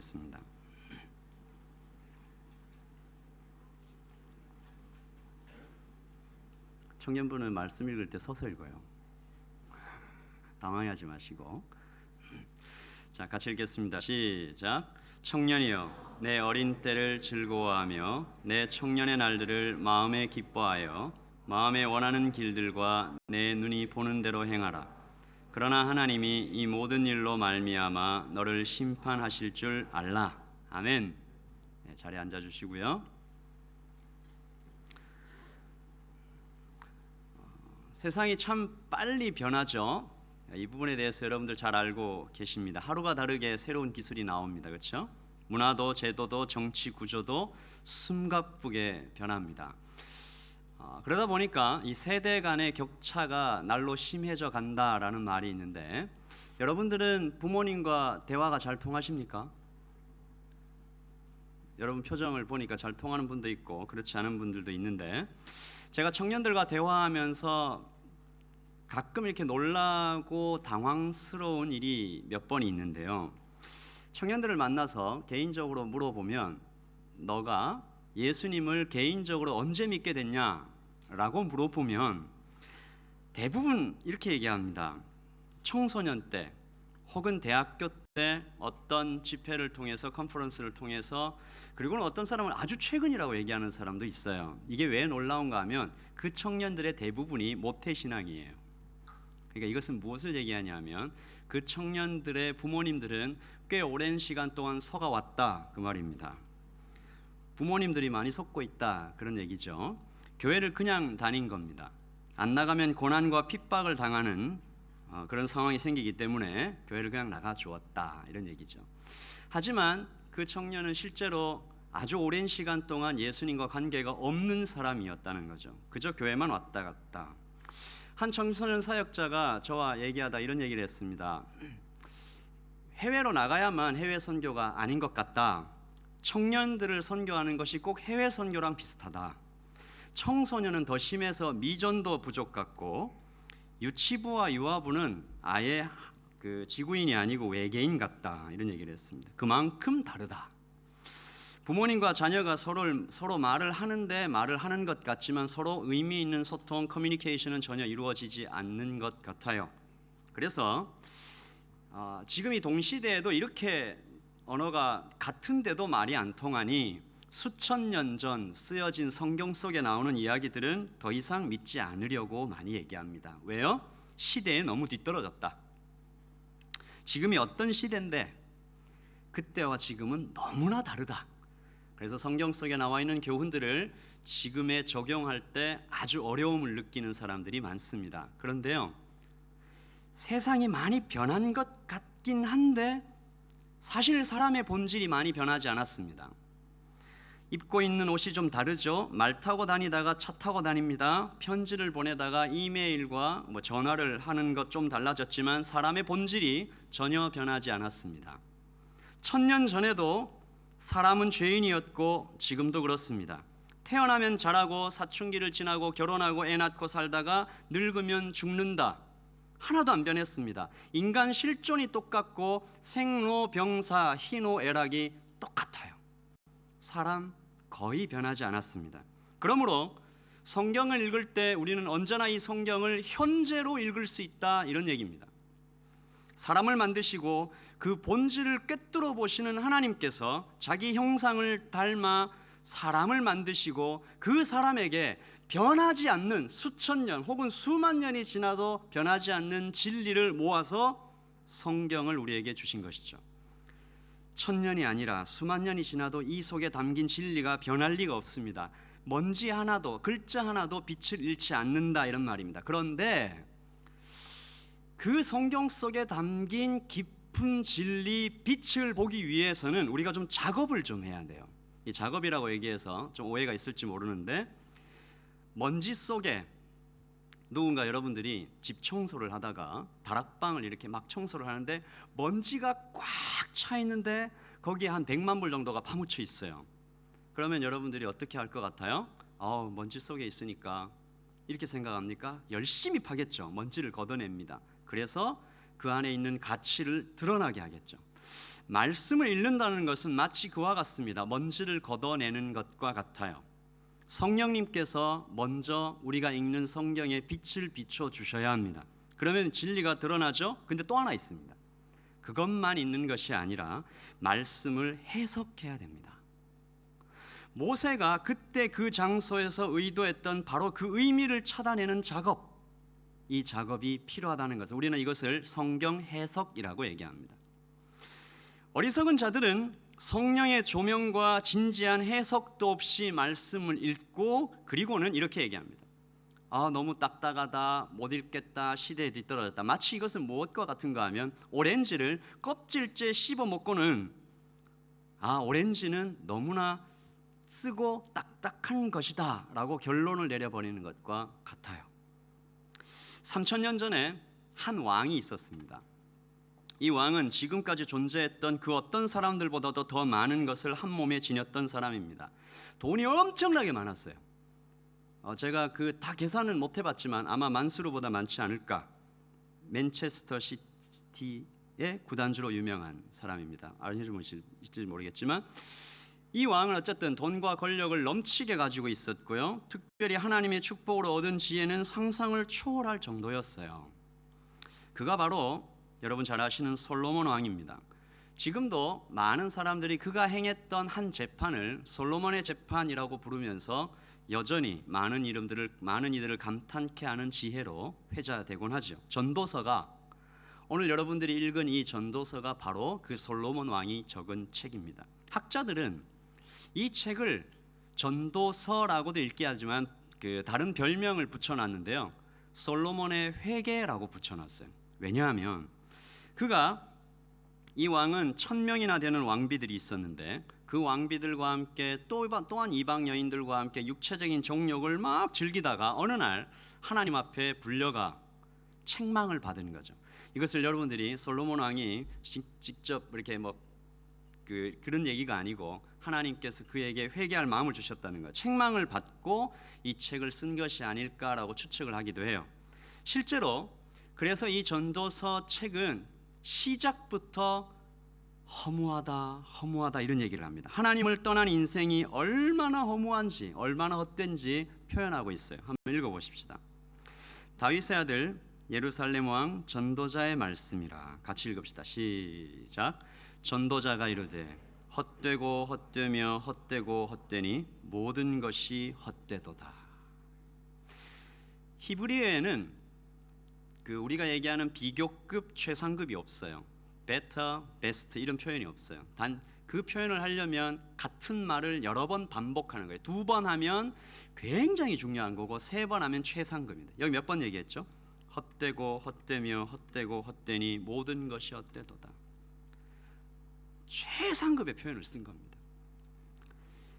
습니다. 청년부는 말씀 읽을 때 서서 읽어요. 당황하지 마시고. 자, 같이 읽겠습니다. 시작. 청년이여, 내 어린 때를 즐거워하며 내 청년의 날들을 마음에 기뻐하여 마음에 원하는 길들과 내 눈이 보는 대로 행하라. 그러나 하나님이 이 모든 일로 말미암아 너를 심판하실 줄 알라. 아멘. 네, 자리에 앉아주시고요. 세상이 참 빨리 변하죠. 이 부분에 대해서 여러분들 잘 알고 계십니다. 하루가 다르게 새로운 기술이 나옵니다. 그렇죠? 문화도 제도도 정치 구조도 숨가쁘게 변합니다. 그러다 보니까 이 세대 간의 격차가 날로 심해져 간다라는 말이 있는데, 여러분들은 부모님과 대화가 잘 통하십니까? 여러분 표정을 보니까 잘 통하는 분도 있고 그렇지 않은 분들도 있는데, 제가 청년들과 대화하면서 가끔 이렇게 놀라고 당황스러운 일이 몇 번 있는데요. 청년들을 만나서 개인적으로 물어보면 너가 예수님을 개인적으로 언제 믿게 됐냐? 라고 물어보면 대부분 이렇게 얘기합니다. 청소년 때 혹은 대학교 때 어떤 집회를 통해서, 컨퍼런스를 통해서, 그리고는 어떤 사람은 아주 최근이라고 얘기하는 사람도 있어요. 이게 왜 놀라운가 하면 그 청년들의 대부분이 모태신앙이에요. 그러니까 이것은 무엇을 얘기하냐면 그 청년들의 부모님들은 꽤 오랜 시간 동안 속아왔다, 그 말입니다. 부모님들이 많이 속고 있다, 그런 얘기죠. 교회를 그냥 다닌 겁니다. 안 나가면 고난과 핍박을 당하는 그런 상황이 생기기 때문에 교회를 그냥 나가 주었다, 이런 얘기죠. 하지만 그 청년은 실제로 아주 오랜 시간 동안 예수님과 관계가 없는 사람이었다는 거죠. 그저 교회만 왔다 갔다. 한 청소년 사역자가 저와 얘기하다 이런 얘기를 했습니다. 해외로 나가야만 해외 선교가 아닌 것 같다. 청년들을 선교하는 것이 꼭 해외 선교랑 비슷하다. 청소년은 더 심해서 미전도 부족 같고 유치부와 유아부는 아예 그 지구인이 아니고 외계인 같다, 이런 얘기를 했습니다. 그만큼 다르다. 부모님과 자녀가 서로 말을 하는데 말을 하는 것 같지만 서로 의미 있는 소통, 커뮤니케이션은 전혀 이루어지지 않는 것 같아요. 그래서 지금 이 동시대에도 이렇게 언어가 같은데도 말이 안 통하니 수천 년 전 쓰여진 성경 속에 나오는 이야기들은 더 이상 믿지 않으려고 많이 얘기합니다. 왜요? 시대에 너무 뒤떨어졌다. 지금이 어떤 시대인데 그때와 지금은 너무나 다르다. 그래서 성경 속에 나와 있는 교훈들을 지금에 적용할 때 아주 어려움을 느끼는 사람들이 많습니다. 그런데요, 세상이 많이 변한 것 같긴 한데 사실 사람의 본질이 많이 변하지 않았습니다. 입고 있는 옷이 좀 다르죠. 말 타고 다니다가 차 타고 다닙니다. 편지를 보내다가 이메일과 전화를 하는 것 좀 달라졌지만 사람의 본질이 전혀 변하지 않았습니다. 1000년 전에도 사람은 죄인이었고 지금도 그렇습니다. 태어나면 자라고 사춘기를 지나고 결혼하고 애 낳고 살다가 늙으면 죽는다. 하나도 안 변했습니다. 인간 실존이 똑같고 생로병사 희노애락이 똑같아요. 사람 거의 변하지 않았습니다. 그러므로 성경을 읽을 때 우리는 언제나 이 성경을 현재로 읽을 수 있다, 이런 얘기입니다. 사람을 만드시고 그 본질을 꿰뚫어 보시는 하나님께서 자기 형상을 닮아 사람을 만드시고 그 사람에게 변하지 않는 수천 년 혹은 수만 년이 지나도 변하지 않는 진리를 모아서 성경을 우리에게 주신 것이죠. 1000년이 아니라 수만 년이 지나도 이 속에 담긴 진리가 변할 리가 없습니다. 먼지 하나도, 글자 하나도 빛을 잃지 않는다, 이런 말입니다. 그런데 그 성경 속에 담긴 깊은 진리, 빛을 보기 위해서는 우리가 좀 작업을 좀 해야 돼요. 이 작업이라고 얘기해서 좀 오해가 있을지 모르는데, 먼지 속에 누군가 여러분들이 집 청소를 하다가 다락방을 이렇게 막 청소를 하는데 먼지가 꽉 차 있는데 거기에 한 100만 불 정도가 파묻혀 있어요. 그러면 여러분들이 어떻게 할 것 같아요? 먼지 속에 있으니까 이렇게 생각합니까? 열심히 파겠죠. 먼지를 걷어냅니다. 그래서 그 안에 있는 가치를 드러나게 하겠죠. 말씀을 읽는다는 것은 마치 그와 같습니다. 먼지를 걷어내는 것과 같아요. 성령님께서 먼저 우리가 읽는 성경에 빛을 비춰 주셔야 합니다. 그러면 진리가 드러나죠. 근데 또 하나 있습니다. 그것만 있는 것이 아니라 말씀을 해석해야 됩니다. 모세가 그때 그 장소에서 의도했던 바로 그 의미를 찾아내는 작업, 이 작업이 필요하다는 것을 우리는 이것을 성경 해석이라고 얘기합니다. 어리석은 자들은 성령의 조명과 진지한 해석도 없이 말씀을 읽고 그리고는 이렇게 얘기합니다. 너무 딱딱하다, 못 읽겠다, 시대에 뒤떨어졌다. 마치 이것은 무엇과 같은가 하면 오렌지를 껍질째 씹어 먹고는 오렌지는 너무나 쓰고 딱딱한 것이다 라고 결론을 내려버리는 것과 같아요. 3000년 전에 한 왕이 있었습니다. 이 왕은 지금까지 존재했던 그 어떤 사람들보다도 더 많은 것을 한 몸에 지녔던 사람입니다. 돈이 엄청나게 많았어요. 제가 다 계산은 못 해봤지만 아마 만수르보다 많지 않을까. 맨체스터 시티의 구단주로 유명한 사람입니다. 아실지 모르겠지만 이 왕은 어쨌든 돈과 권력을 넘치게 가지고 있었고요. 특별히 하나님의 축복으로 얻은 지혜는 상상을 초월할 정도였어요. 그가 바로 여러분 잘 아시는 솔로몬 왕입니다. 지금도 많은 사람들이 그가 행했던 한 재판을 솔로몬의 재판이라고 부르면서 여전히 많은 이들을 감탄케 하는 지혜로 회자되곤 하죠. 전도서가 오늘 여러분들이 읽은 이 전도서가 바로 그 솔로몬 왕이 적은 책입니다. 학자들은 이 책을 전도서라고도 읽게 하지만 다른 별명을 붙여놨는데요. 솔로몬의 회개라고 붙여놨어요. 왜냐하면 이 왕은 1000명이나 되는 왕비들이 있었는데 그 왕비들과 함께 또한 이방 여인들과 함께 육체적인 정욕을 막 즐기다가 어느 날 하나님 앞에 불려가 책망을 받은 거죠. 이것을 여러분들이 솔로몬 왕이 직접 이렇게 그런 얘기가 아니고 하나님께서 그에게 회개할 마음을 주셨다는 거예요. 책망을 받고 이 책을 쓴 것이 아닐까라고 추측을 하기도 해요. 실제로 그래서 이 전도서 책은 시작부터 허무하다 이런 얘기를 합니다. 하나님을 떠난 인생이 얼마나 허무한지 얼마나 헛된지 표현하고 있어요. 한번 읽어보십시다. 다윗의 아들 예루살렘 왕 전도자의 말씀이라. 같이 읽읍시다. 시작. 전도자가 이르되 헛되고 헛되며 헛되고 헛되니 모든 것이 헛되도다. 히브리어에는 우리가 얘기하는 비교급 최상급이 없어요. better, best 이런 표현이 없어요. 단 그 표현을 하려면 같은 말을 여러 번 반복하는 거예요. 2번 하면 굉장히 중요한 거고 3번 하면 최상급입니다. 여기 몇 번 얘기했죠? 헛되고 헛되며 헛되고 헛되니 모든 것이 헛되도다. 최상급의 표현을 쓴 겁니다.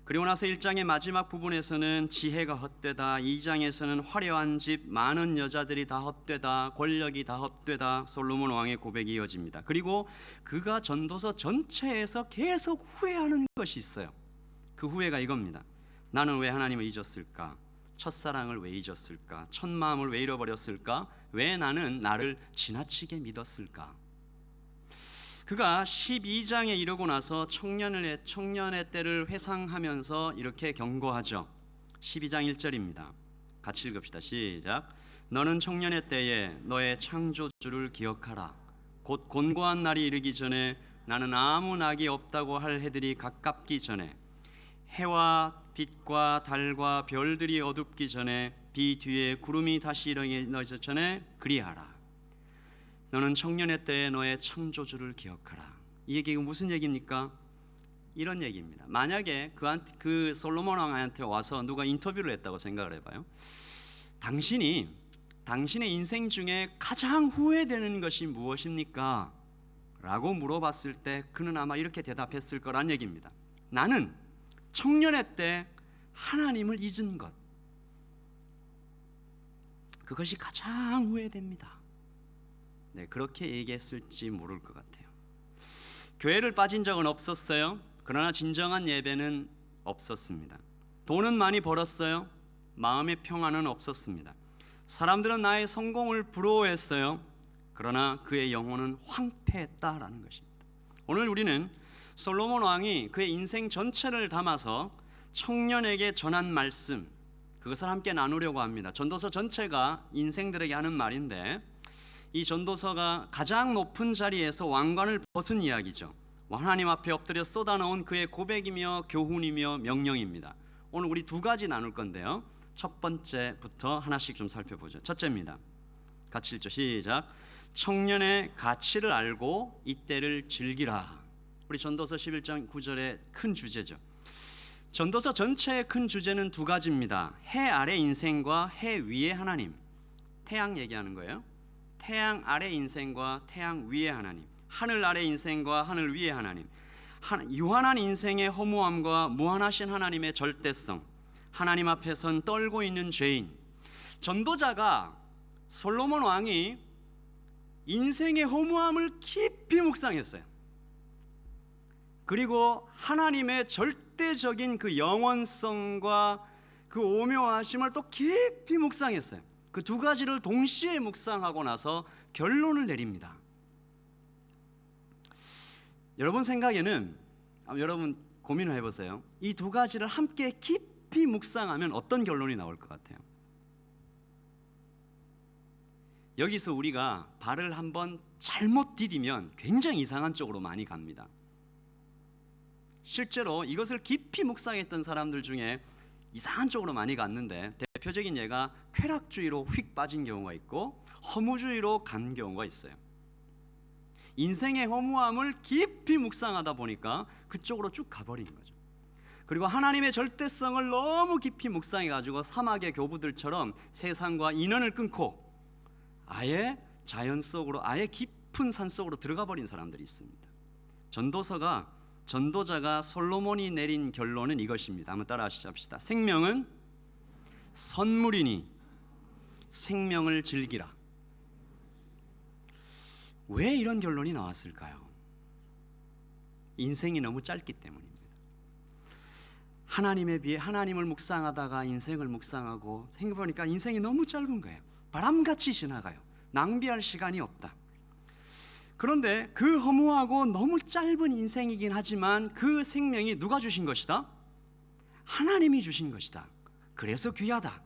그리고 나서 1장의 마지막 부분에서는 지혜가 헛되다, 2장에서는 화려한 집, 많은 여자들이 다 헛되다, 권력이 다 헛되다, 솔로몬 왕의 고백이 이어집니다. 그리고 그가 전도서 전체에서 계속 후회하는 것이 있어요. 그 후회가 이겁니다. 나는 왜 하나님을 잊었을까? 첫사랑을 왜 잊었을까? 첫 마음을 왜 잃어버렸을까? 왜 나는 나를 지나치게 믿었을까? 그가 12장에 이르고 나서 청년의 때를 회상하면서 이렇게 경고하죠. 12장 1절입니다. 같이 읽읍시다. 시작. 너는 청년의 때에 너의 창조주를 기억하라. 곧 곤고한 날이 이르기 전에 나는 아무 낙이 없다고 할 해들이 가깝기 전에 해와 빛과 달과 별들이 어둡기 전에 비 뒤에 구름이 다시 일어나기 전에 그리하라. 너는 청년의 때에 너의 창조주를 기억하라. 이 얘기가 무슨 얘기입니까? 이런 얘기입니다. 만약에 그 솔로몬 왕한테 와서 누가 인터뷰를 했다고 생각을 해봐요. 당신의 인생 중에 가장 후회되는 것이 무엇입니까? 라고 물어봤을 때 그는 아마 이렇게 대답했을 거란 얘기입니다. 나는 청년의 때 하나님을 잊은 것, 그것이 가장 후회됩니다. 네, 그렇게 얘기했을지 모를 것 같아요. 교회를 빠진 적은 없었어요. 그러나 진정한 예배는 없었습니다. 돈은 많이 벌었어요. 마음의 평안은 없었습니다. 사람들은 나의 성공을 부러워했어요. 그러나 그의 영혼은 황폐했다라는 것입니다. 오늘 우리는 솔로몬 왕이 그의 인생 전체를 담아서 청년에게 전한 말씀, 그것을 함께 나누려고 합니다. 전도서 전체가 인생들에게 하는 말인데, 이 전도서가 가장 높은 자리에서 왕관을 벗은 이야기죠. 하나님 앞에 엎드려 쏟아놓은 그의 고백이며 교훈이며 명령입니다. 오늘 우리 두 가지 나눌 건데요, 첫 번째부터 하나씩 좀 살펴보죠. 첫째입니다. 같이 읽죠. 시작. 청년의 가치를 알고 이때를 즐기라. 우리 전도서 11장 9절의 큰 주제죠. 전도서 전체의 큰 주제는 두 가지입니다. 해 아래 인생과 해 위의 하나님. 태양 얘기하는 거예요. 태양 아래 인생과 태양 위의 하나님. 하늘 아래 인생과 하늘 위의 하나님. 유한한 인생의 허무함과 무한하신 하나님의 절대성. 하나님 앞에선 떨고 있는 죄인. 전도자가 솔로몬 왕이 인생의 허무함을 깊이 묵상했어요. 그리고 하나님의 절대적인 그 영원성과 그 오묘하심을 또 깊이 묵상했어요. 그 두 가지를 동시에 묵상하고 나서 결론을 내립니다. 여러분 생각에는, 여러분 고민을 해보세요. 이 두 가지를 함께 깊이 묵상하면 어떤 결론이 나올 것 같아요? 여기서 우리가 발을 한번 잘못 디디면 굉장히 이상한 쪽으로 많이 갑니다. 실제로 이것을 깊이 묵상했던 사람들 중에 이상한 쪽으로 많이 갔는데, 대표적인 예가 쾌락주의로 휙 빠진 경우가 있고 허무주의로 간 경우가 있어요. 인생의 허무함을 깊이 묵상하다 보니까 그쪽으로 쭉 가버린 거죠. 그리고 하나님의 절대성을 너무 깊이 묵상해가지고 사막의 교부들처럼 세상과 인연을 끊고 아예 자연 속으로, 아예 깊은 산 속으로 들어가 버린 사람들이 있습니다. 전도자가 솔로몬이 내린 결론은 이것입니다. 한번 따라 하시죠. 생명은 선물이니 생명을 즐기라. 왜 이런 결론이 나왔을까요? 인생이 너무 짧기 때문입니다. 하나님에 비해 하나님을 묵상하다가 인생을 묵상하고 생각해보니까 인생이 너무 짧은 거예요. 바람같이 지나가요. 낭비할 시간이 없다. 그런데 그 허무하고 너무 짧은 인생이긴 하지만 그 생명이 누가 주신 것이다? 하나님이 주신 것이다. 그래서 귀하다.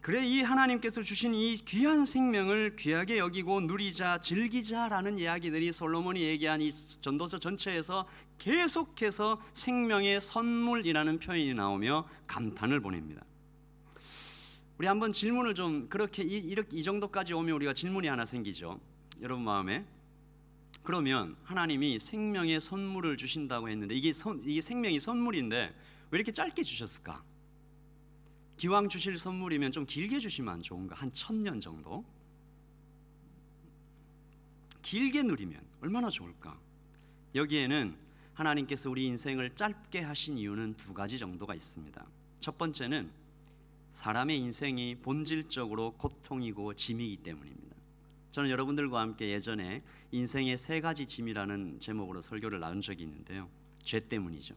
그래, 이 하나님께서 주신 이 귀한 생명을 귀하게 여기고 누리자, 즐기자라는 이야기들이 솔로몬이 얘기한 이 전도서 전체에서 계속해서 생명의 선물이라는 표현이 나오며 감탄을 보냅니다. 우리 한번 질문을 좀, 그렇게 이 정도까지 오면 우리가 질문이 하나 생기죠. 여러분 마음에. 그러면 하나님이 생명의 선물을 주신다고 했는데 이게 생명이 선물인데 왜 이렇게 짧게 주셨을까? 기왕 주실 선물이면 좀 길게 주시면 안 좋은가? 한 1000년 정도? 길게 누리면 얼마나 좋을까? 여기에는 하나님께서 우리 인생을 짧게 하신 이유는 두 가지 정도가 있습니다. 첫 번째는 사람의 인생이 본질적으로 고통이고 짐이기 때문입니다. 저는 여러분들과 함께 예전에 인생의 세 가지 짐이라는 제목으로 설교를 나눈 적이 있는데요, 죄 때문이죠.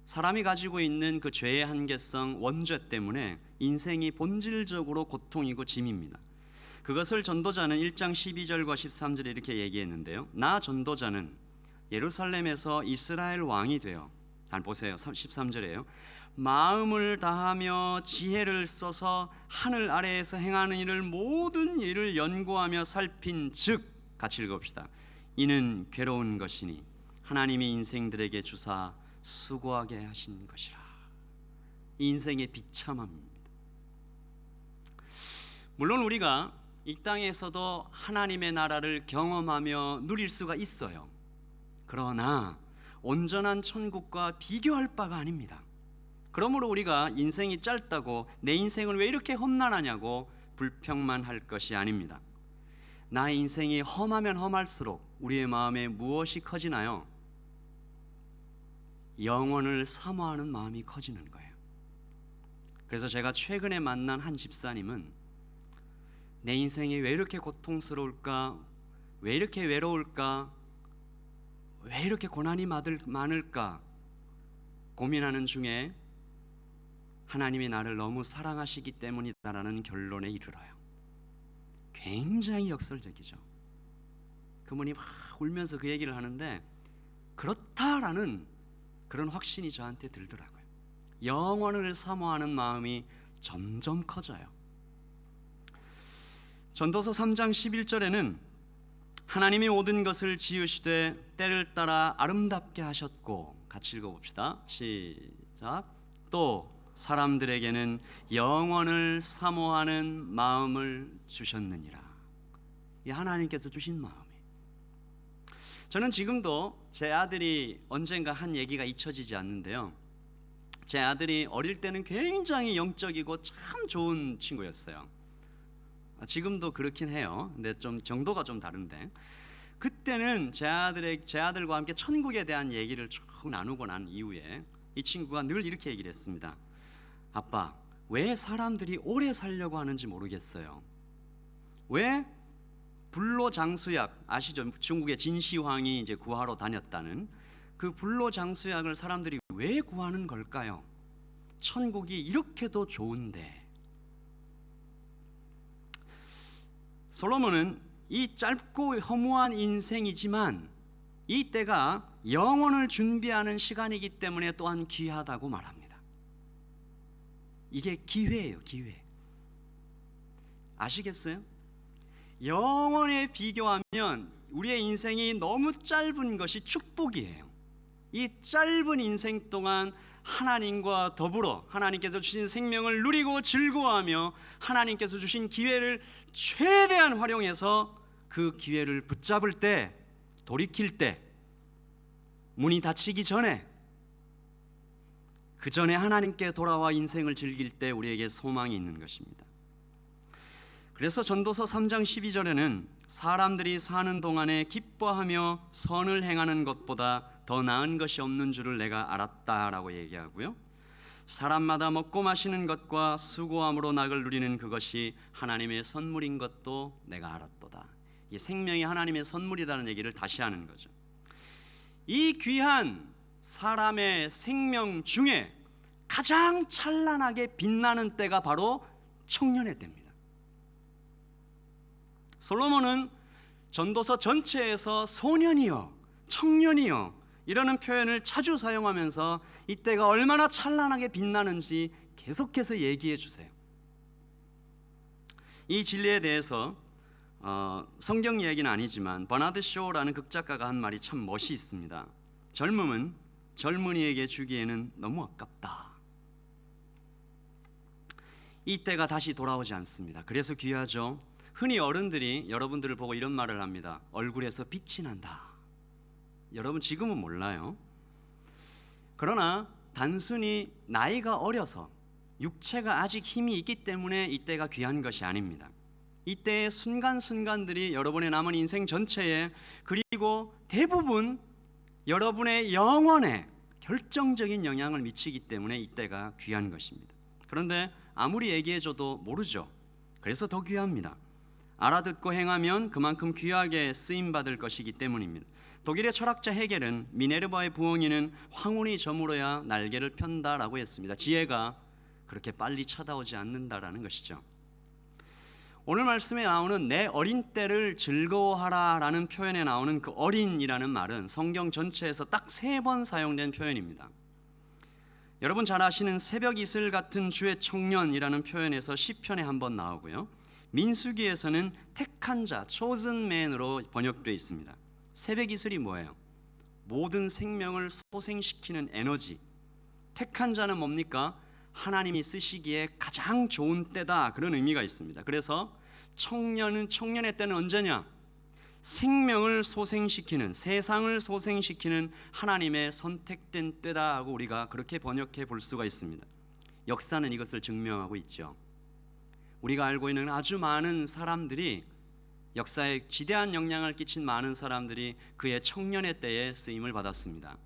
사람이 가지고 있는 그 죄의 한계성, 원죄 때문에 인생이 본질적으로 고통이고 짐입니다. 그것을 전도자는 1장 12절과 13절에 이렇게 얘기했는데요, 나 전도자는 예루살렘에서 이스라엘 왕이 되어, 잘 보세요, 13절에요, 마음을 다하며 지혜를 써서 하늘 아래에서 행하는 일을, 모든 일을 연구하며 살핀 즉, 같이 읽읍시다. 이는 괴로운 것이니 하나님이 인생들에게 주사 수고하게 하신 것이라. 인생의 비참함입니다. 물론 우리가 이 땅에서도 하나님의 나라를 경험하며 누릴 수가 있어요. 그러나 온전한 천국과 비교할 바가 아닙니다. 그러므로 우리가 인생이 짧다고 내 인생을 왜 이렇게 험난하냐고 불평만 할 것이 아닙니다. 나의 인생이 험하면 험할수록 우리의 마음에 무엇이 커지나요? 영원을 사모하는 마음이 커지는 거예요. 그래서 제가 최근에 만난 한 집사님은 내 인생이 왜 이렇게 고통스러울까? 왜 이렇게 외로울까? 왜 이렇게 고난이 많을까? 고민하는 중에 하나님이 나를 너무 사랑하시기 때문이다라는 결론에 이르러요. 굉장히 역설적이죠. 그분이 막 울면서 그 얘기를 하는데 그렇다라는 그런 확신이 저한테 들더라고요. 영원을 사모하는 마음이 점점 커져요. 전도서 3장 11절에는 하나님이 모든 것을 지으시되 때를 따라 아름답게 하셨고, 같이 읽어봅시다. 시작. 또 사람들에게는 영원을 사모하는 마음을 주셨느니라. 이 하나님께서 주신 마음이. 저는 지금도 제 아들이 언젠가 한 얘기가 잊혀지지 않는데요. 제 아들이 어릴 때는 굉장히 영적이고 참 좋은 친구였어요. 지금도 그렇긴 해요. 근데 좀 정도가 좀 다른데, 그때는 제 아들과 함께 천국에 대한 얘기를 쭉 나누고 난 이후에 이 친구가 늘 이렇게 얘기를 했습니다. 아빠, 왜 사람들이 오래 살려고 하는지 모르겠어요. 왜 불로장수약 아시죠? 중국의 진시황이 이제 구하러 다녔다는 그 불로장수약을 사람들이 왜 구하는 걸까요? 천국이 이렇게도 좋은데. 솔로몬은 이 짧고 허무한 인생이지만 이 때가 영혼을 준비하는 시간이기 때문에 또한 귀하다고 말합니다. 이게 기회예요, 기회. 아시겠어요? 영혼에 비교하면 우리의 인생이 너무 짧은 것이 축복이에요. 이 짧은 인생 동안 하나님과 더불어 하나님께서 주신 생명을 누리고 즐거워하며 하나님께서 주신 기회를 최대한 활용해서 그 기회를 붙잡을 때, 돌이킬 때, 문이 닫히기 전에, 그 전에 하나님께 돌아와 인생을 즐길 때 우리에게 소망이 있는 것입니다. 그래서 전도서 3장 12절에는 사람들이 사는 동안에 기뻐하며 선을 행하는 것보다 더 나은 것이 없는 줄을 내가 알았다라고 얘기하고요. 사람마다 먹고 마시는 것과 수고함으로 낙을 누리는 그것이 하나님의 선물인 것도 내가 알았도다. 이 생명이 하나님의 선물이라는 얘기를 다시 하는 거죠. 이 귀한 사람의 생명 중에 가장 찬란하게 빛나는 때가 바로 청년의 때입니다. 솔로몬은 전도서 전체에서 소년이여, 청년이여 이라는 표현을 자주 사용하면서 이때가 얼마나 찬란하게 빛나는지 계속해서 얘기해 주세요. 이 진리에 대해서 성경 이야기는 아니지만 버나드 쇼라는 극작가가 한 말이 참 멋이 있습니다. 젊음은 젊은이에게 주기에는 너무 아깝다. 이 때가 다시 돌아오지 않습니다. 그래서 귀하죠. 흔히 어른들이 여러분들을 보고 이런 말을 합니다. 얼굴에서 빛이 난다. 여러분 지금은 몰라요. 그러나 단순히 나이가 어려서 육체가 아직 힘이 있기 때문에 이때가 귀한 것이 아닙니다. 이때의 순간순간들이 여러분의 남은 인생 전체에, 그리고 대부분 여러분의 영혼에 결정적인 영향을 미치기 때문에 이때가 귀한 것입니다. 그런데 아무리 얘기해줘도 모르죠. 그래서 더 귀합니다. 알아듣고 행하면 그만큼 귀하게 쓰임받을 것이기 때문입니다. 독일의 철학자 헤겔은 미네르바의 부엉이는 황혼이 저물어야 날개를 편다라고 했습니다. 지혜가 그렇게 빨리 찾아오지 않는다라는 것이죠. 오늘 말씀에 나오는 내 어린 때를 즐거워하라라는 표현에 나오는 그 어린이라는 말은 성경 전체에서 딱 3번 사용된 표현입니다. 여러분 잘 아시는 새벽 이슬 같은 주의 청년이라는 표현에서 시편에 한번 나오고요. 민수기에서는 택한 자, chosen man으로 번역되어 있습니다. 새벽 이슬이 뭐예요? 모든 생명을 소생시키는 에너지. 택한 자는 뭡니까? 하나님이 쓰시기에 가장 좋은 때다, 그런 의미가 있습니다. 그래서 청년의 때는 언제냐? 생명을 소생시키는, 세상을 소생시키는 하나님의 선택된 때다 하고 우리가 그렇게 번역해 볼 수가 있습니다. 역사는 이것을 증명하고 있죠. 우리가 알고 있는 아주 많은 사람들이, 역사에 지대한 영향을 끼친 많은 사람들이 그의 청년의 때에 쓰임을 받았습니다.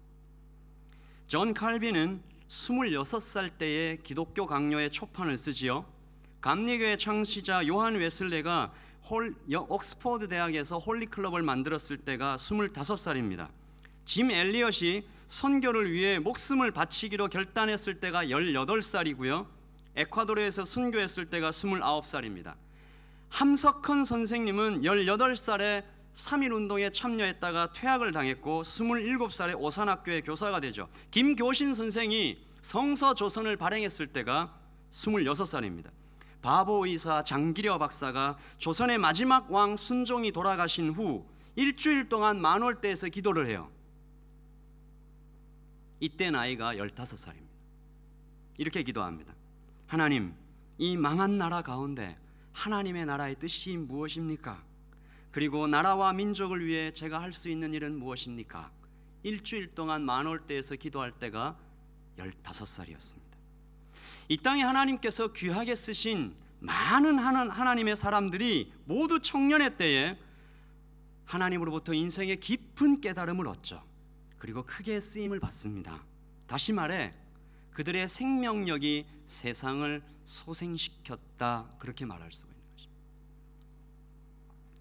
존 칼빈은 26살 때에 기독교 강요의 초판을 쓰지요. 감리교의 창시자 요한 웨슬레가 옥스퍼드 대학에서 홀리클럽을 만들었을 때가 25살입니다. 짐 엘리엇이 선교를 위해 목숨을 바치기로 결단했을 때가 18살이고요. 에콰도르에서 순교했을 때가 29살입니다. 함석헌 선생님은 18살에 3.1운동에 참여했다가 퇴학을 당했고 27살에 오산학교의 교사가 되죠. 김교신 선생이 성서조선을 발행했을 때가 26살입니다. 바보의사 장기려 박사가 조선의 마지막 왕 순종이 돌아가신 후 일주일 동안 만월대에서 기도를 해요. 이때 나이가 15살입니다. 이렇게 기도합니다. 하나님, 이 망한 나라 가운데 하나님의 나라의 뜻이 무엇입니까? 그리고 나라와 민족을 위해 제가 할 수 있는 일은 무엇입니까? 일주일 동안 만월대에서 기도할 때가 15살이었습니다. 이 땅에 하나님께서 귀하게 쓰신 많은 하나님의 사람들이 모두 청년의 때에 하나님으로부터 인생의 깊은 깨달음을 얻죠. 그리고 크게 쓰임을 받습니다. 다시 말해 그들의 생명력이 세상을 소생시켰다, 그렇게 말할 수가 있는 것입니다.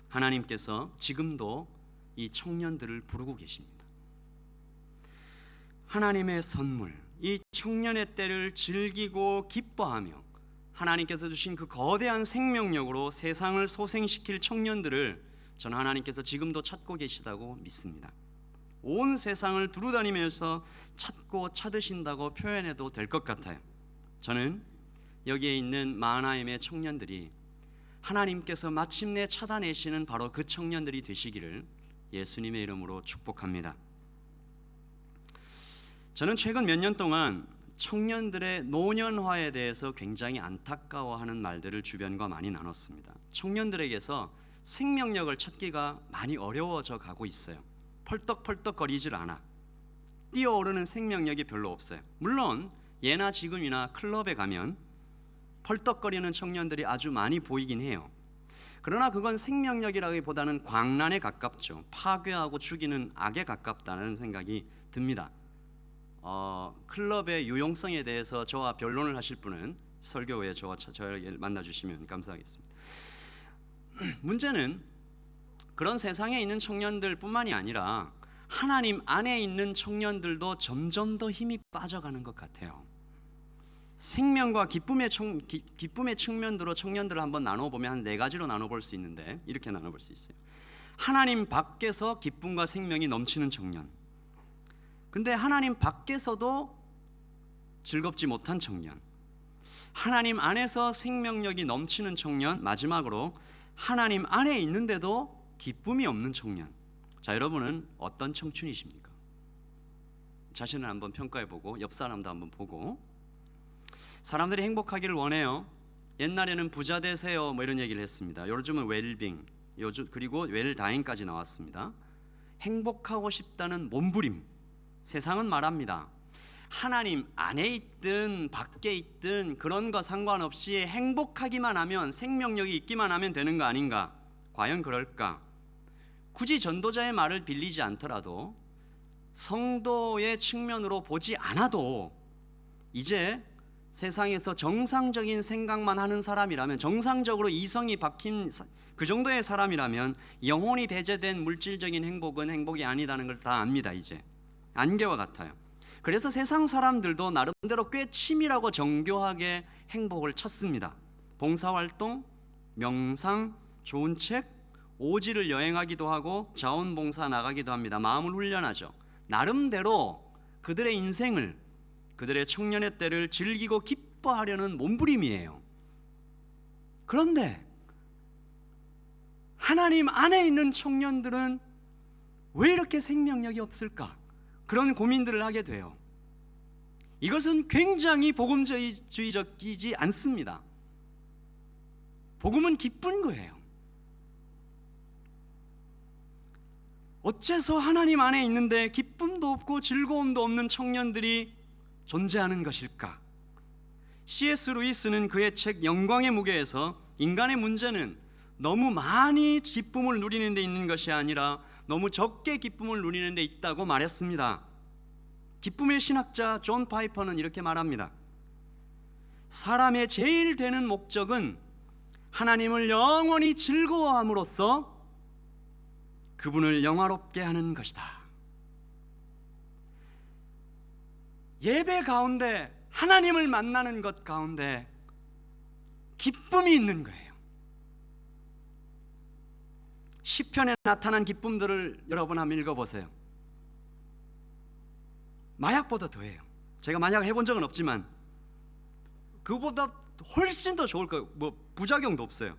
하나님께서 지금도 이 청년들을 부르고 계십니다. 하나님의 선물, 이 청년의 때를 즐기고 기뻐하며 하나님께서 주신 그 거대한 생명력으로 세상을 소생시킬 청년들을 저는 하나님께서 지금도 찾고 계시다고 믿습니다. 온 세상을 두루다니면서 찾고 찾으신다고 표현해도 될 것 같아요. 저는 여기에 있는 마하나임의 청년들이 하나님께서 마침내 찾아내시는 바로 그 청년들이 되시기를 예수님의 이름으로 축복합니다. 저는 최근 몇 년 동안 청년들의 노년화에 대해서 굉장히 안타까워하는 말들을 주변과 많이 나눴습니다. 청년들에게서 생명력을 찾기가 많이 어려워져 가고 있어요. 펄떡펄떡거리질 않아. 뛰어오르는 생명력이 별로 없어요. 물론 예나 지금이나 클럽에 가면 펄떡거리는 청년들이 아주 많이 보이긴 해요. 그러나 그건 생명력이라기보다는 광란에 가깝죠. 파괴하고 죽이는 악에 가깝다는 생각이 듭니다. 클럽의 유용성에 대해서 저와 변론을 하실 분은 설교 후에 저를 만나주시면 감사하겠습니다. 문제는 그런 세상에 있는 청년들뿐만이 아니라 하나님 안에 있는 청년들도 점점 더 힘이 빠져가는 것 같아요. 생명과 기쁨의 측면으로 청년들을 한번 나눠보면 한 4가지로 나눠볼 수 있는데 이렇게 나눠볼 수 있어요. 하나님 밖에서 기쁨과 생명이 넘치는 청년, 근데 하나님 밖에서도 즐겁지 못한 청년, 하나님 안에서 생명력이 넘치는 청년, 마지막으로 하나님 안에 있는데도 기쁨이 없는 청년. 자, 여러분은 어떤 청춘이십니까? 자신을 한번 평가해보고 옆 사람도 한번 보고. 사람들이 행복하기를 원해요. 옛날에는 부자 되세요 뭐 이런 얘기를 했습니다. 요즘은 웰빙, 그리고 웰다잉까지 나왔습니다. 행복하고 싶다는 몸부림. 세상은 말합니다. 하나님 안에 있든 밖에 있든 그런 거 상관없이 행복하기만 하면, 생명력이 있기만 하면 되는 거 아닌가? 과연 그럴까? 굳이 전도자의 말을 빌리지 않더라도 성도의 측면으로 보지 않아도 이제 세상에서 정상적인 생각만 하는 사람이라면, 정상적으로 이성이 박힌 그 정도의 사람이라면 영혼이 배제된 물질적인 행복은 행복이 아니다는 걸 다 압니다. 이제 안개와 같아요. 그래서 세상 사람들도 나름대로 꽤 치밀하고 정교하게 행복을 찾습니다. 봉사활동, 명상, 좋은 책, 오지를 여행하기도 하고 자원봉사 나가기도 합니다. 마음을 훈련하죠. 나름대로 그들의 인생을, 그들의 청년의 때를 즐기고 기뻐하려는 몸부림이에요. 그런데 하나님 안에 있는 청년들은 왜 이렇게 생명력이 없을까? 그런 고민들을 하게 돼요. 이것은 굉장히 복음주의적이지 않습니다. 복음은 기쁜 거예요. 어째서 하나님 안에 있는데 기쁨도 없고 즐거움도 없는 청년들이 존재하는 것일까? C.S. 루이스는 그의 책 영광의 무게에서 인간의 문제는 너무 많이 기쁨을 누리는 데 있는 것이 아니라 너무 적게 기쁨을 누리는 데 있다고 말했습니다. 기쁨의 신학자 존 파이퍼는 이렇게 말합니다. 사람의 제일 되는 목적은 하나님을 영원히 즐거워함으로써 그분을 영화롭게 하는 것이다. 예배 가운데 하나님을 만나는 것 가운데 기쁨이 있는 거예요. 시편에 나타난 기쁨들을 여러분 한번 읽어보세요. 마약보다 더해요. 제가 마약 해본 적은 없지만 그보다 훨씬 더 좋을 거예요. 부작용도 없어요.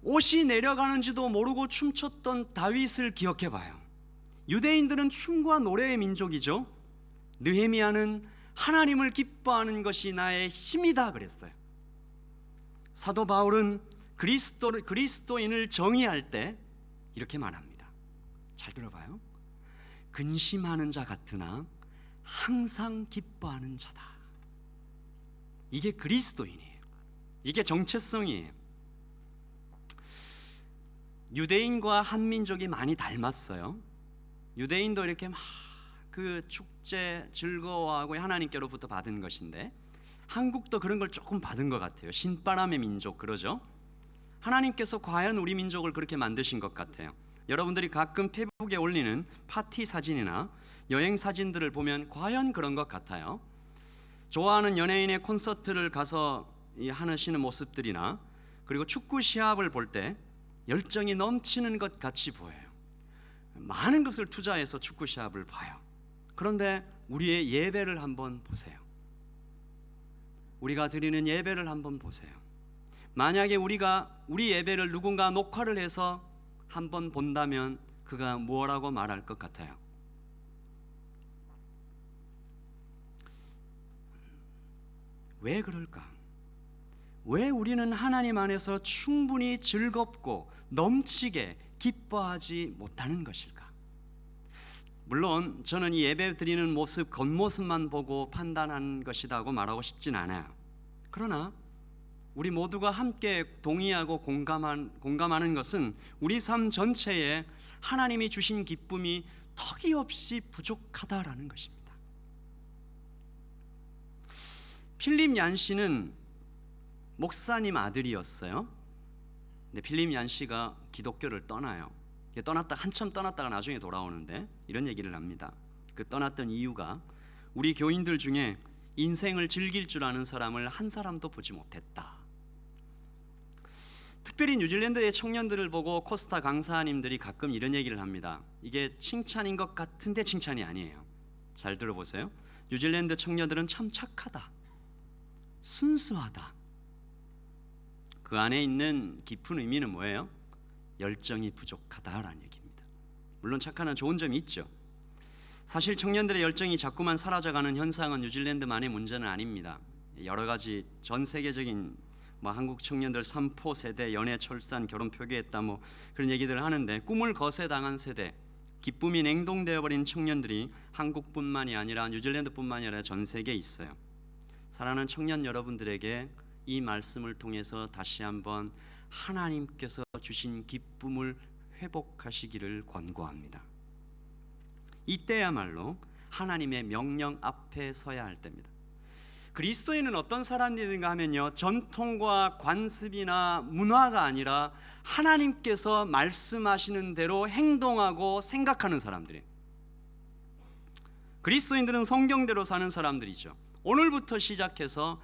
옷이 내려가는지도 모르고 춤췄던 다윗을 기억해봐요. 유대인들은 춤과 노래의 민족이죠. 느헤미야는 하나님을 기뻐하는 것이 나의 힘이다 그랬어요. 사도 바울은 그리스도인을 정의할 때 이렇게 말합니다. 잘 들어봐요. 근심하는 자 같으나 항상 기뻐하는 자다. 이게 그리스도인이에요. 이게 정체성이에요. 유대인과 한민족이 많이 닮았어요. 유대인도 이렇게 막 그 축제 즐거워하고 하나님께로부터 받은 것인데 한국도 그런 걸 조금 받은 것 같아요. 신바람의 민족 그러죠. 하나님께서 과연 우리 민족을 그렇게 만드신 것 같아요. 여러분들이 가끔 페이스북에 올리는 파티 사진이나 여행 사진들을 보면 과연 그런 것 같아요. 좋아하는 연예인의 콘서트를 가서 하시는 모습들이나 그리고 축구 시합을 볼 때 열정이 넘치는 것 같이 보여요. 많은 것을 투자해서 축구 시합을 봐요. 그런데 우리의 예배를 한번 보세요. 우리가 드리는 예배를 한번 보세요. 만약에 우리 예배를 누군가 녹화를 해서 한번 본다면 그가 뭐라고 말할 것 같아요? 왜 그럴까? 왜 우리는 하나님 안에서 충분히 즐겁고 넘치게 기뻐하지 못하는 것일까? 물론 저는 이 예배 드리는 모습, 겉모습만 보고 판단한 것이라고 말하고 싶진 않아요. 그러나 우리 모두가 함께 동의하고 공감하는 것은 우리 삶 전체에 하나님이 주신 기쁨이 턱이 없이 부족하다라는 것입니다. 필립 얀시는 목사님 아들이었어요. 근데 필립 얀시가 기독교를 떠나요. 한참 떠났다가 나중에 돌아오는데 이런 얘기를 합니다. 그 떠났던 이유가 우리 교인들 중에 인생을 즐길 줄 아는 사람을 한 사람도 보지 못했다. 특별히 뉴질랜드의 청년들을 보고 코스타 강사님들이 가끔 이런 얘기를 합니다. 이게 칭찬인 것 같은데 칭찬이 아니에요. 잘 들어보세요. 뉴질랜드 청년들은 참 착하다, 순수하다. 그 안에 있는 깊은 의미는 뭐예요? 열정이 부족하다라는 얘기입니다. 물론 착한 좋은 점이 있죠. 사실 청년들의 열정이 자꾸만 사라져가는 현상은 뉴질랜드만의 문제는 아닙니다. 여러 가지 전 세계적인 한국 청년들 삼포 세대, 연애, 철산, 결혼 표기했다 그런 얘기들을 하는데 꿈을 거세당한 세대, 기쁨이 냉동되어 버린 청년들이 한국뿐만이 아니라 뉴질랜드뿐만이 아니라 전 세계에 있어요. 사랑하는 청년 여러분들에게 이 말씀을 통해서 다시 한번 하나님께서 주신 기쁨을 회복하시기를 권고합니다. 이때야말로 하나님의 명령 앞에 서야 할 때입니다. 그리스도인은 어떤 사람들인가 하면요, 전통과 관습이나 문화가 아니라 하나님께서 말씀하시는 대로 행동하고 생각하는 사람들이에요. 그리스도인들은 성경대로 사는 사람들이죠. 오늘부터 시작해서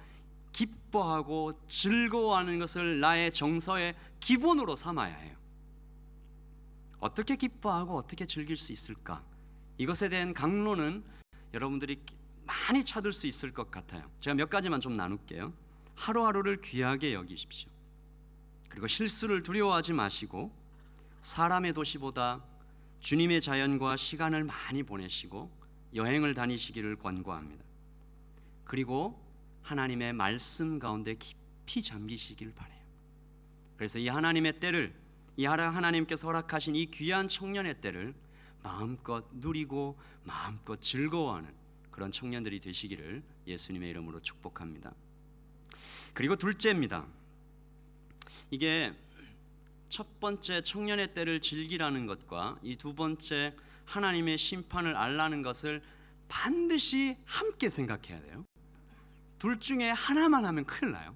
기뻐하고 즐거워하는 것을 나의 정서의 기본으로 삼아야 해요. 어떻게 기뻐하고 어떻게 즐길 수 있을까? 이것에 대한 강론은 여러분들이 많이 찾을 수 있을 것 같아요. 제가 몇 가지만 좀 나눌게요. 하루하루를 귀하게 여기십시오. 그리고 실수를 두려워하지 마시고 사람의 도시보다 주님의 자연과 시간을 많이 보내시고 여행을 다니시기를 권고합니다. 그리고 하나님의 말씀 가운데 깊이 잠기시길 바라요. 그래서 이 하나님의 때를, 이 하나님께서 허락하신 이 귀한 청년의 때를 마음껏 누리고 마음껏 즐거워하는 그런 청년들이 되시기를 예수님의 이름으로 축복합니다. 그리고 둘째입니다. 이게 첫 번째 청년의 때를 즐기라는 것과 이 두 번째 하나님의 심판을 알라는 것을 반드시 함께 생각해야 돼요. 둘 중에 하나만 하면 큰일 나요.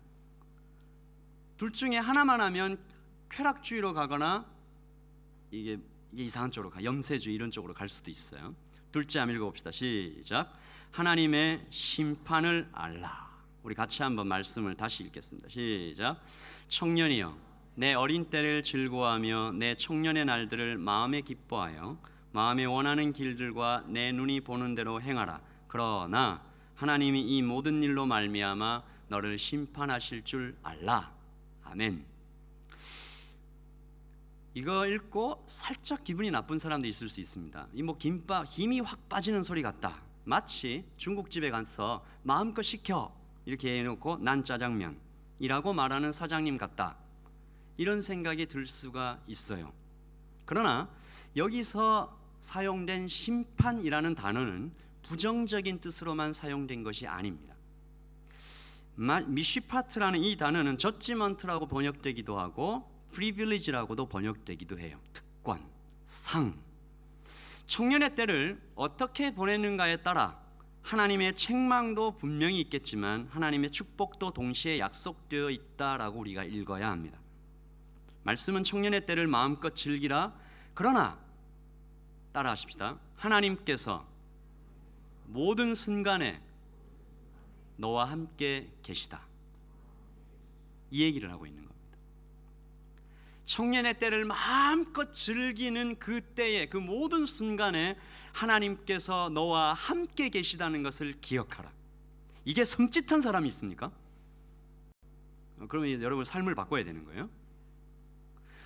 둘 중에 하나만 하면 쾌락주의로 가거나 이게 이상한 쪽으로 염세주의 이런 쪽으로 갈 수도 있어요. 둘째 한번 읽어봅시다. 시작. 하나님의 심판을 알라. 우리 같이 한번 말씀을 다시 읽겠습니다. 시작. 청년이여 내 어린 때를 즐거워하며 내 청년의 날들을 마음에 기뻐하여 마음에 원하는 길들과 내 눈이 보는 대로 행하라. 그러나 하나님이 이 모든 일로 말미암아 너를 심판하실 줄 알라. 아멘. 이거 읽고 살짝 기분이 나쁜 사람도 있을 수 있습니다. 이 뭐 힘이 확 빠지는 소리 같다. 마치 중국집에 가서 마음껏 시켜 이렇게 해놓고 난 짜장면이라고 말하는 사장님 같다. 이런 생각이 들 수가 있어요. 그러나 여기서 사용된 심판이라는 단어는 부정적인 뜻으로만 사용된 것이 아닙니다. 미시파트라는 이 단어는 저지먼트라고 번역되기도 하고 프리빌리지라고도 번역되기도 해요. 특권, 상. 청년의 때를 어떻게 보내는가에 따라 하나님의 책망도 분명히 있겠지만 하나님의 축복도 동시에 약속되어 있다라고 우리가 읽어야 합니다. 말씀은 청년의 때를 마음껏 즐기라. 그러나 따라하십시다. 하나님께서 모든 순간에 너와 함께 계시다. 이 얘기를 하고 있는 겁니다. 청년의 때를 마음껏 즐기는 그 때에 그 모든 순간에 하나님께서 너와 함께 계시다는 것을 기억하라. 이게 섬찟한 사람이 있습니까? 그러면 여러분 삶을 바꿔야 되는 거예요.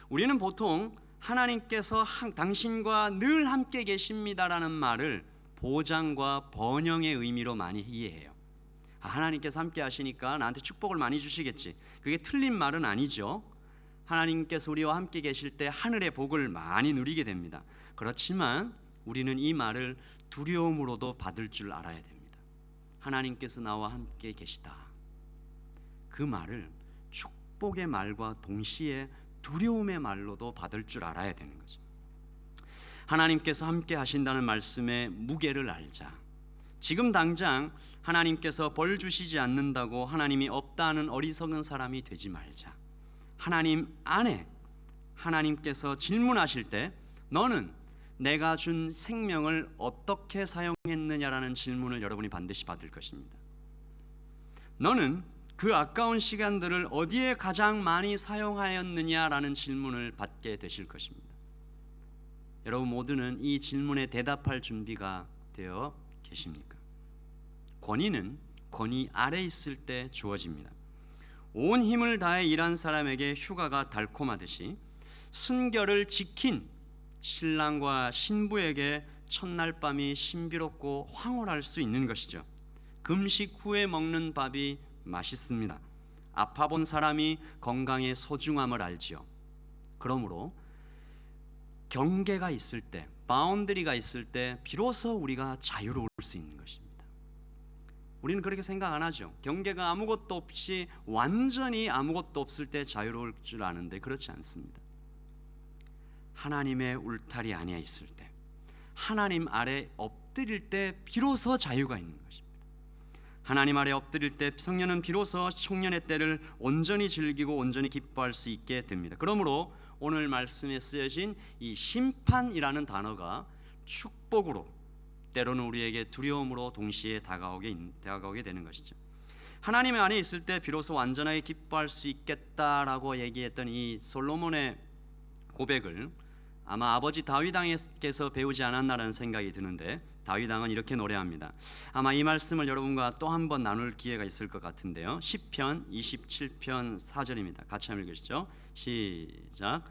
우리는 보통 하나님께서 당신과 늘 함께 계십니다라는 말을 보장과 번영의 의미로 많이 이해해요. 하나님께서 함께 하시니까 나한테 축복을 많이 주시겠지. 그게 틀린 말은 아니죠. 하나님께서 우리와 함께 계실 때 하늘의 복을 많이 누리게 됩니다. 그렇지만 우리는 이 말을 두려움으로도 받을 줄 알아야 됩니다. 하나님께서 나와 함께 계시다. 그 말을 축복의 말과 동시에 두려움의 말로도 받을 줄 알아야 되는 거죠. 하나님께서 함께 하신다는 말씀의 무게를 알자. 지금 당장 하나님께서 벌 주시지 않는다고 하나님이 없다는 어리석은 사람이 되지 말자. 하나님 안에 하나님께서 질문하실 때 너는 내가 준 생명을 어떻게 사용했느냐라는 질문을 여러분이 반드시 받을 것입니다. 너는 그 아까운 시간들을 어디에 가장 많이 사용하였느냐라는 질문을 받게 되실 것입니다. 여러분 모두는 이 질문에 대답할 준비가 되어 계십니까? 권위는 권위 아래 있을 때 주어집니다. 온 힘을 다해 일한 사람에게 휴가가 달콤하듯이 순결을 지킨 신랑과 신부에게 첫날 밤이 신비롭고 황홀할 수 있는 것이죠. 금식 후에 먹는 밥이 맛있습니다. 아파본 사람이 건강의 소중함을 알지요. 그러므로 경계가 있을 때, 바운더리가 있을 때 비로소 우리가 자유로울 수 있는 것입니다. 우리는 그렇게 생각 안 하죠. 경계가 아무것도 없이 완전히 아무것도 없을 때 자유로울 줄 아는데 그렇지 않습니다. 하나님의 울타리 안에 있을 때, 하나님 아래 엎드릴 때 비로소 자유가 있는 것입니다. 하나님 아래 엎드릴 때 청년은 비로소 청년의 때를 온전히 즐기고 온전히 기뻐할 수 있게 됩니다. 그러므로 오늘 말씀에 쓰여진 이 심판이라는 단어가 축복으로 때로는 우리에게 두려움으로 동시에 다가오게 되는 것이죠. 하나님 안에 있을 때 비로소 완전하게 기뻐할 수 있겠다라고 얘기했던 이 솔로몬의 고백을 아마 아버지 다윗 왕께서 배우지 않았나라는 생각이 드는데 다윗 왕은 이렇게 노래합니다. 아마 이 말씀을 여러분과 또 한 번 나눌 기회가 있을 것 같은데요. 시편 27편 4절입니다. 같이 한번 읽으시죠. 시작.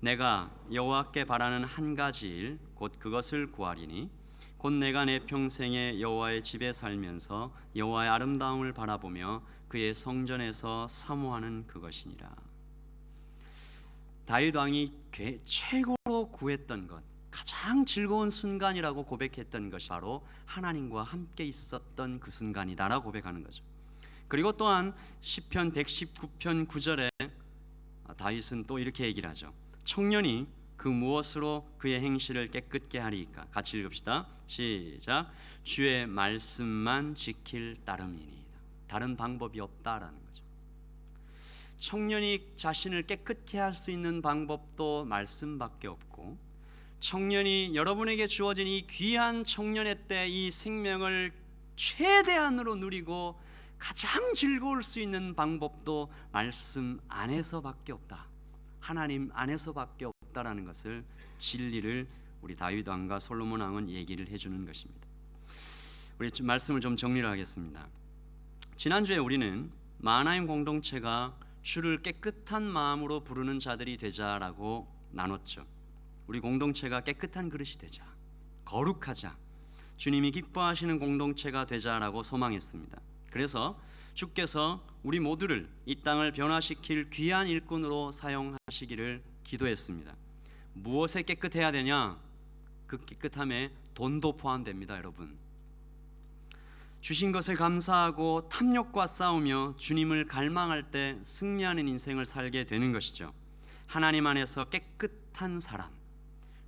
내가 여호와께 바라는 한 가지 일 곧 그것을 구하리니 곧 내가 내 평생에 여호와의 집에 살면서 여호와의 아름다움을 바라보며 그의 성전에서 사모하는 그것이니라. 다윗 왕이 최고로 구했던 것, 가장 즐거운 순간이라고 고백했던 것이 바로 하나님과 함께 있었던 그 순간이다라고 고백하는 거죠. 그리고 또한 시편 119편 9절에 다윗은 또 이렇게 얘기를 하죠. 청년이 그 무엇으로 그의 행실을 깨끗게 하리이까. 같이 읽읍시다. 시작. 주의 말씀만 지킬 따름이니이다. 다른 방법이 없다라는 거죠. 청년이 자신을 깨끗게 할 수 있는 방법도 말씀밖에 없고, 청년이 여러분에게 주어진 이 귀한 청년의 때 이 생명을 최대한으로 누리고 가장 즐거울 수 있는 방법도 말씀 안에서밖에 없다. 하나님 안에서밖에 없다라는 것을, 진리를 우리 다윗 왕과 솔로몬 왕은 얘기를 해주는 것입니다. 우리 말씀을 좀 정리를 하겠습니다. 지난주에 우리는 마하나임 공동체가 주를 깨끗한 마음으로 부르는 자들이 되자라고 나눴죠. 우리 공동체가 깨끗한 그릇이 되자, 거룩하자, 주님이 기뻐하시는 공동체가 되자라고 소망했습니다. 그래서 주께서 우리 모두를 이 땅을 변화시킬 귀한 일꾼으로 사용하시기를 기도했습니다. 무엇에 깨끗해야 되냐? 그 깨끗함에 돈도 포함됩니다, 여러분. 주신 것을 감사하고 탐욕과 싸우며 주님을 갈망할 때 승리하는 인생을 살게 되는 것이죠. 하나님 안에서 깨끗한 사람,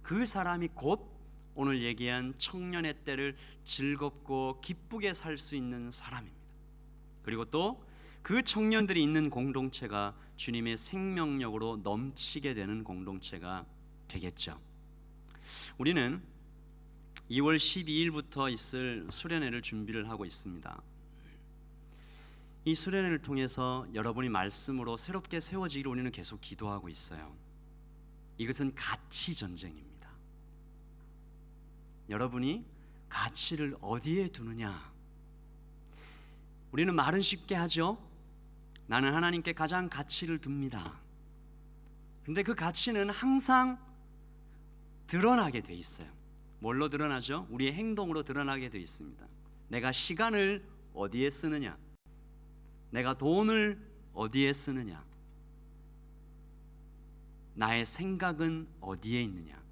그 사람이 곧 오늘 얘기한 청년의 때를 즐겁고 기쁘게 살 수 있는 사람입니다. 그리고 또 그 청년들이 있는 공동체가 주님의 생명력으로 넘치게 되는 공동체가 되겠죠. 우리는 2월 12일부터 있을 수련회를 준비를 하고 있습니다. 이 수련회를 통해서 여러분이 말씀으로 새롭게 세워지기를 우리는 계속 기도하고 있어요. 이것은 가치 전쟁입니다. 여러분이 가치를 어디에 두느냐? 우리는 말은 쉽게 하죠. 나는 하나님께 가장 가치를 둡니다. 그런데 그 가치는 항상 드러나게 돼 있어요. 뭘로 드러나죠? 우리의 행동으로 드러나게 돼 있습니다. 내가 시간을 어디에 쓰느냐, 내가 돈을 어디에 쓰느냐, 나의 생각은 어디에 있느냐.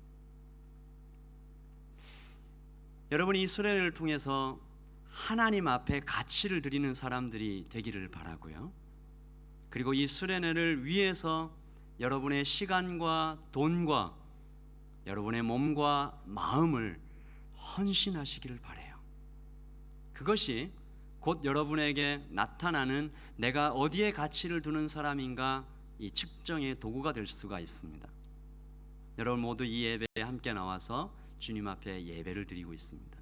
여러분이 이 수련회를 통해서 하나님 앞에 가치를 드리는 사람들이 되기를 바라고요. 그리고 이 수련회를 위해서 여러분의 시간과 돈과 여러분의 몸과 마음을 헌신하시기를 바라요. 그것이 곧 여러분에게 나타나는 내가 어디에 가치를 두는 사람인가, 이 측정의 도구가 될 수가 있습니다. 여러분 모두 이 예배에 함께 나와서 주님 앞에 예배를 드리고 있습니다.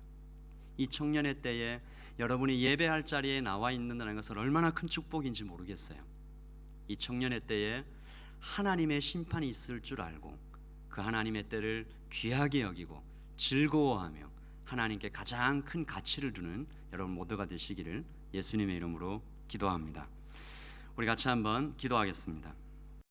이 청년의 때에 여러분이 예배할 자리에 나와 있는다는 것은 얼마나 큰 축복인지 모르겠어요. 이 청년의 때에 하나님의 심판이 있을 줄 알고 그 하나님의 때를 귀하게 여기고 즐거워하며 하나님께 가장 큰 가치를 두는 여러분 모두가 되시기를 예수님의 이름으로 기도합니다. 우리 같이 한번 기도하겠습니다.